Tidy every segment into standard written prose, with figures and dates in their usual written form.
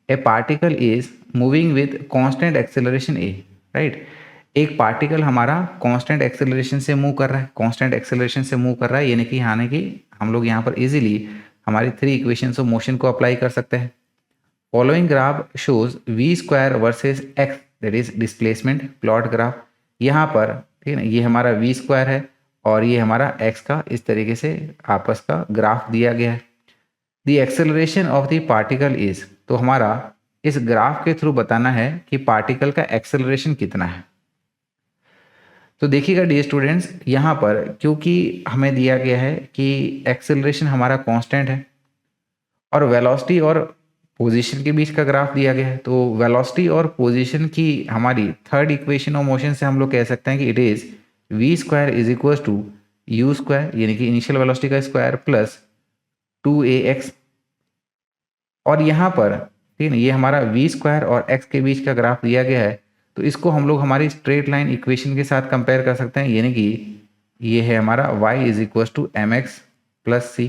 A particle is moving with constant acceleration A, right. एक particle हमारा constant acceleration से move कर रहा है, कांस्टेंट एक्सेलरेशन से मूव कर रहा है, यानी कि हम लोग यहाँ पर इजीली हमारी 3 इक्वेशंस ऑफ मोशन को अप्लाई कर सकते हैं। Following graph shows V square versus X, that is displacement plot graph. यहाँ पर ठीक है ना, ये हमारा वी स्क्वायर है और ये हमारा एक्स का इस तरीके से आपस का ग्राफ दिया गया है। The acceleration of the particle is, तो हमारा इस ग्राफ के थ्रू बताना है कि पार्टिकल का एक्सेलरेशन कितना है। तो देखिएगा डियर स्टूडेंट्स, यहाँ पर क्योंकि हमें दिया गया है कि एक्सेलरेशन हमारा कांस्टेंट है और वेलोसिटी और पोजीशन के बीच का ग्राफ दिया गया है, तो वेलोसिटी और पोजीशन की हमारी थर्ड इक्वेशन ऑफ मोशन से हम लोग कह सकते हैं कि it is V square is equal to U square, यानी कि इनिशियल वेलोसिटी का स्क्वायर प्लस 2ax। और यहाँ पर ठीक है, ये हमारा वी स्क्वायर और एक्स के बीच का ग्राफ दिया गया है, तो इसको हम लोग हमारी स्ट्रेट लाइन इक्वेशन के साथ कंपेयर कर सकते हैं, यानी कि ये है हमारा y is equal to M X plus C.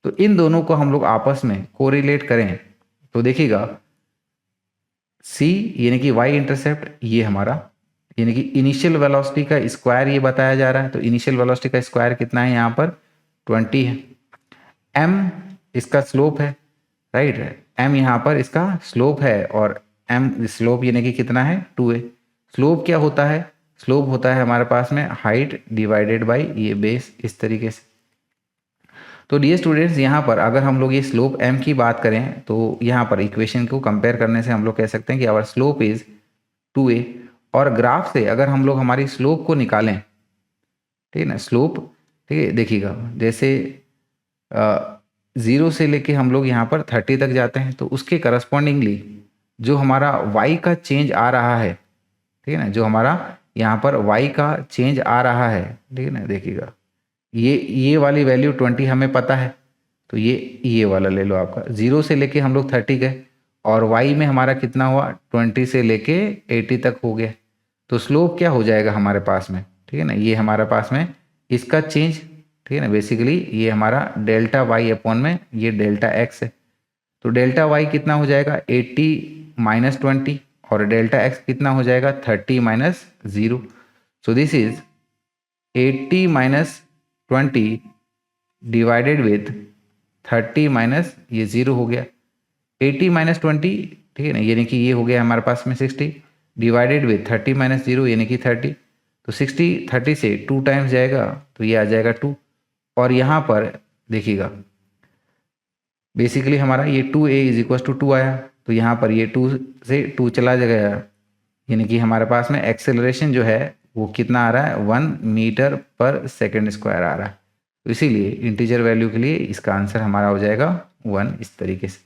तो इन दोनों को हम लोग आपस में कोरिलेट करें तो देखिएगा c यानी कि y इंटरसेप्ट ये हमारा, यानी कि इनिशियल वेलोसिटी का स्क्वायर ये बताया जा रहा है, तो इनिशियल वेलोसिटी का स्क्वायर कितना है यहाँ पर 20 है। m इसका स्लोप है, राइट, m यहाँ पर इसका स्लोप है और m स्लोप यानी कि कितना है 2a। स्लोप क्या होता है, स्लोप होता है हमारे पास में हाइट डिवाइडेड बाय ये बेस, इस तरीके से। तो डियर स्टूडेंट्स, यहाँ पर अगर हम लोग ये स्लोप m की बात करें तो यहाँ पर इक्वेशन को कंपेयर करने से हम लोग कह सकते हैं कि आवर स्लोप इज 2a। और ग्राफ से अगर हम लोग हमारी स्लोप को निकालें, ठीक है ना, स्लोप, ठीक है, देखिएगा जैसे 0 से लेके हम लोग यहाँ पर 30 तक जाते हैं, तो उसके करस्पॉन्डिंगली जो हमारा y का चेंज आ रहा है, ठीक है ना, जो हमारा यहाँ पर y का चेंज आ रहा है, ठीक है ना, देखिएगा ये वाली वैल्यू 20 हमें पता है, तो ये वाला ले लो आपका। 0 से लेके हम लोग 30 गए और y में हमारा कितना हुआ 20 से लेके 80 तक हो गया, तो स्लोप क्या हो जाएगा हमारे पास में, ठीक है ना, ये हमारे पास में इसका चेंज, ठीक है ना, बेसिकली ये हमारा डेल्टा y अपॉन में ये डेल्टा x है, तो डेल्टा y कितना हो जाएगा 80 माइनस 20 और डेल्टा x कितना हो जाएगा 30 minus 0। So this is 80 minus 20 divided with 30 minus ये 0 हो गया, 80 माइनस 20, ठीक है ना, यानी कि ये हो गया हमारे पास में 60 डिवाइडेड विथ 30 माइनस 0 यानी कि 30, तो 60 30 से 2 टाइम्स जाएगा तो ये आ जाएगा 2। और यहाँ पर देखिएगा बेसिकली हमारा ये 2a इज इक्वल टू 2 आया, तो यहाँ पर ये 2 से 2 चला गया, यानी कि हमारे पास में एक्सेलरेशन जो है वो कितना आ रहा है 1 मीटर पर सेकेंड स्क्वायर आ रहा है, तो इसीलिए इंटीजर वैल्यू के लिए इसका आंसर हमारा हो जाएगा 1 इस तरीके से।